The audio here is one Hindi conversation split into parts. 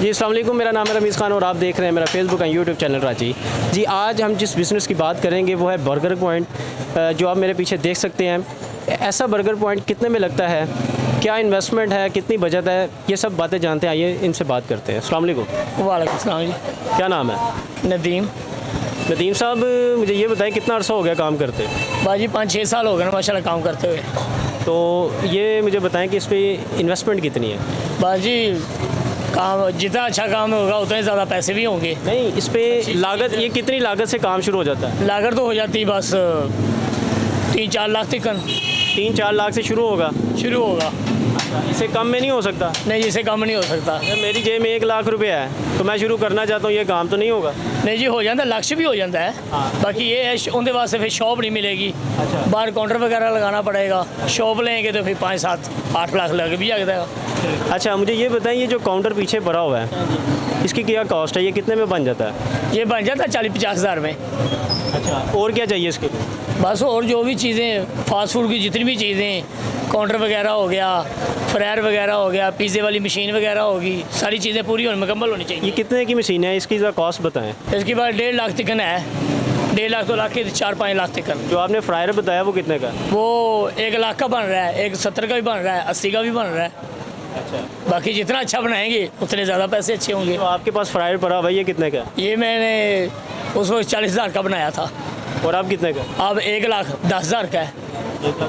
जी अस्सलाम वालेकुम, मेरा नाम है रमीज़ खान और आप देख रहे हैं मेरा Facebook and YouTube channel Ranchi. जी आज हम जिस बिज़नेस की बात करेंगे वो है बर्गर पॉइंट, जो आप मेरे पीछे देख सकते हैं। ऐसा बर्गर पॉइंट कितने में लगता है, क्या इन्वेस्टमेंट है, कितनी बचत है, ये सब बातें जानते हैं। आइए इनसे बात करते हैं। अस्सलाम वालेकुम। वालेकुम सलाम जी। क्या नाम है? नदीम। नदीम साहब, मुझे ये बताएं कितना अर्सा हो गया काम करते? बाजी 5-6 साल हो गए ना माशाल्लाह काम करते हुए। तो ये मुझे बताएं कि इस पर इन्वेस्टमेंट कितनी है? बाजी काम जितना अच्छा काम होगा उतने ज़्यादा पैसे भी होंगे। नहीं, इस पर लागत, ये कितनी लागत से काम शुरू हो जाता है? लागत तो हो जाती है बस 3-4 लाख तक 3-4 लाख से शुरू होगा? शुरू होगा। इससे कम में नहीं हो सकता? नहीं, इससे कम नहीं हो सकता। अगर मेरी जेब में 1 लाख रुपया है तो मैं शुरू करना चाहता हूँ, ये काम तो नहीं होगा? नहीं जी, हो जाता है, लक्ष्य भी हो जाता है। बाकी ये है उनके वास्ते फिर शॉप नहीं मिलेगी। अच्छा। बाहर काउंटर वगैरह लगाना पड़ेगा। शॉप लेंगे तो फिर 5-7-8 लाख लग भी जाएगा। अच्छा, मुझे ये बताएं, ये जो काउंटर पीछे भरा हुआ है इसकी क्या कॉस्ट है, ये कितने में बन जाता है? ये बन जाता है 40-50 हज़ार में। अच्छा, और क्या चाहिए इसके लिए? बस और जो भी चीज़ें फास्ट फूड की जितनी भी चीज़ें, काउंटर वगैरह हो गया, फ्रायर वगैरह हो गया, पिज़्ज़े वाली मशीन वगैरह होगी, सारी चीज़ें पूरी और मुकम्मल होनी चाहिए। ये कितने की मशीन है, इसकी ज़रा कॉस्ट बताएं। इसके बाद 1.5 लाख तक है। 1.5 लाख तो लाख के 4-5 लाख तक। जो आपने फ्रायर बताया वो कितने का? वो 1 लाख का बन रहा है, 170 का भी बन रहा है, 80 का भी बन रहा है। अच्छा। बाकी जितना अच्छा बनाएंगे उतने ज़्यादा पैसे अच्छे होंगे। तो आपके पास फ्रायर पड़ा भाई, ये कितने का? ये मैंने उस वक्त 40 हज़ार का बनाया था। और आप कितने का? अब 1,10,000 का है,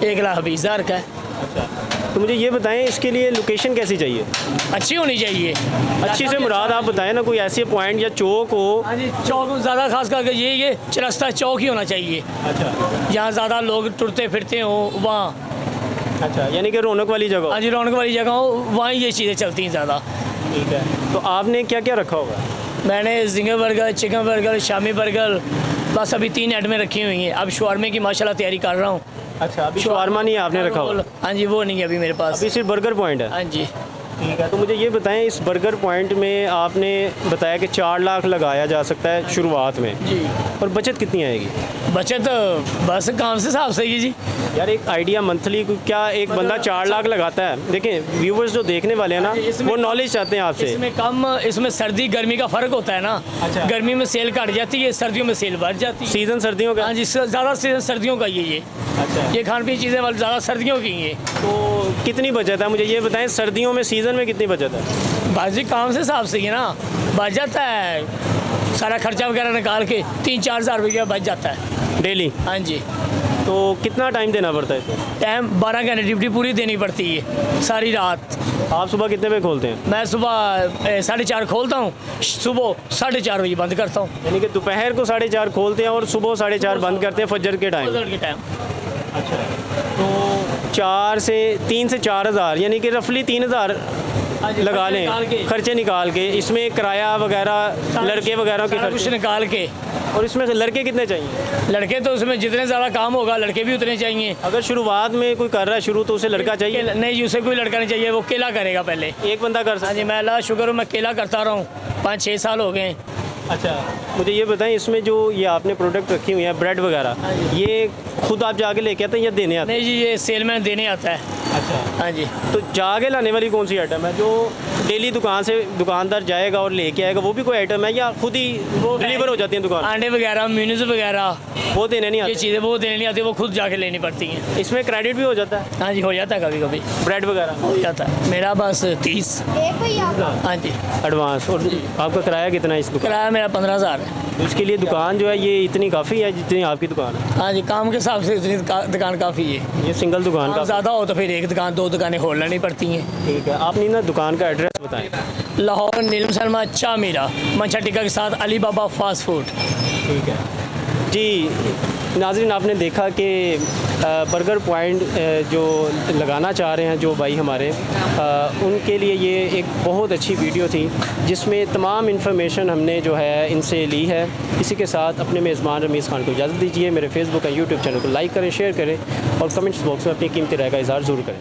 1,20,000 का है। अच्छा, तो मुझे ये बताएं, इसके लिए लोकेशन कैसी चाहिए? अच्छी होनी चाहिए। अच्छी से मुराद आप बताएं ना, कोई ऐसी पॉइंट या चौक हो। हाँ जी, चौक ज़्यादा खास करके ये चरस्ता चौक ही होना चाहिए। अच्छा। जहाँ ज़्यादा लोग टुरते फिरते हो वहाँ। अच्छा, यानी कि रौनक वाली जगह? हाँ जी, रौनक वाली जगह हो, वहाँ ये चीज़ें चलती हैं ज़्यादा। ठीक है। तो आपने क्या क्या रखा होगा? मैंने ginger burger, chicken burger, Shami burger, बस अभी 3 आइटमें रखी हुई हैं। अब शवारमे की माशाल्लाह तैयारी कर रहा हूँ। अच्छा, अभी शवारमा नहीं आपने रखा हुआ? हाँ जी, वो नहीं है अभी मेरे पास। अभी सिर्फ बर्गर पॉइंट है? हाँ जी। ठीक है। तो मुझे ये बताएं, इस बर्गर पॉइंट में आपने बताया कि 4 लाख लगाया जा सकता है शुरुआत में जी। और बचत कितनी आएगी? बचत बस काम से हिसाब से ही जी। यार एक आइडिया मंथली, क्या एक बंदा 4 लाख लगाता है? देखें, व्यूवर्स जो देखने वाले हैं ना, वो नॉलेज चाहते हैं आपसे। इसमें सर्दी गर्मी का फ़र्क होता है ना। अच्छा। गर्मी में सेल घट जाती है, सर्दियों में सेल बढ़ जाती है। सीज़न सर्दियों का? हाँ जी, ज़्यादा सीजन सर्दियों का ये। अच्छा। ये खान पीन चीज़ें वाली ज़्यादा सर्दियों की हैं। तो कितनी बचत है, मुझे ये बताएं, सर्दियों में सीज़न में कितनी बचत है? बाजी काम से हिसाब से ही ना बच जाता है, सारा खर्चा वगैरह निकाल के 3-4 हज़ार रुपया बच जाता है डेली? हाँ जी। तो कितना टाइम देना पड़ता है इसमें? टाइम 12 घंटे ड्यूटी पूरी देनी पड़ती है, सारी रात। आप सुबह कितने बजे खोलते हैं? मैं सुबह 4:30 खोलता हूँ, सुबह 4:30 बजे बंद करता हूँ। यानी कि दोपहर को 4:30 खोलते हैं और सुबह 4:30 बंद करते हैं, फजर के टाइम? फजर के टाइम। अच्छा। तो 3 से 4 हज़ार, यानी कि रफली 3 हज़ार लगा लें खर्चे निकाल के। इसमें किराया वगैरह, लड़के वगैरह के कुछ खर्चे निकाल के। और इसमें लड़के कितने चाहिए? लड़के तो उसमें जितने ज़्यादा काम होगा लड़के भी उतने चाहिए। अगर शुरुआत में कोई कर रहा है शुरू, तो उसे लड़का चाहिए? नहीं, उसे कोई लड़का नहीं चाहिए, वो अकेला करेगा पहले। एक बंदा कर हाँ सकता? जी, मैं अल्लाह शुक्र मैं अकेला करता रहा हूँ, 5-6 साल हो गए। अच्छा, मुझे ये बताएं, इसमें जो ये आपने प्रोडक्ट रखी हुई है, ब्रेड वगैरह, ये खुद आप जाके लेके आते हैं या देने आते हैं? नहीं जी, ये सेलमैन देने आता है। अच्छा। हाँ जी। तो जाके लाने वाली कौन सी आइटम है जो डेली दुकान से दुकानदार जाएगा और लेके आएगा, वो भी कोई आइटम है या खुद ही वो डिलीवर हो जाती है दुकान? अंडे वगैरह, म्यूनीस वगैरह, वो देने नहीं ये आते? चीज़ें वो देने नहीं आती, वो खुद जाके लेनी पड़ती हैं। इसमें क्रेडिट भी हो जाता है? हाँ जी, हो जाता है कभी कभी, ब्रेड वगैरह हो जाता है। मेरा बस 30। हाँ जी। एडवांस। और आपका किराया कितना है इस दुकान? किराया मेरा 15,000 है। तो इसके लिए दुकान जो है ये इतनी काफ़ी है जितनी आपकी दुकान है? हाँ जी, काम के हिसाब से इतनी दुकान काफ़ी है। ये सिंगल दुकान का? ज़्यादा हो तो फिर 1 दुकान 2 दुकानें खोल लेनी पड़ती हैं। ठीक है। आपने ना दुकान का एड्रेस बताएं। लाहौर नीलम सलमा चा मीरा मंचा टिक्का के साथ अली बाबा फास्ट फूड। ठीक है जी। नाज़रीन, आपने देखा कि बर्गर पॉइंट जो लगाना चाह रहे हैं जो भाई हमारे, उनके लिए ये एक बहुत अच्छी वीडियो थी जिसमें तमाम इन्फॉर्मेशन हमने जो है इनसे ली है। इसी के साथ अपने मेज़बान रमीज़ खान को इजाज़त दीजिए। मेरे फेसबुक और यूट्यूब चैनल को लाइक करें, शेयर करें और कमेंट्स बॉक्स में अपनी कीमती राय का इज़हार ज़रूर करें।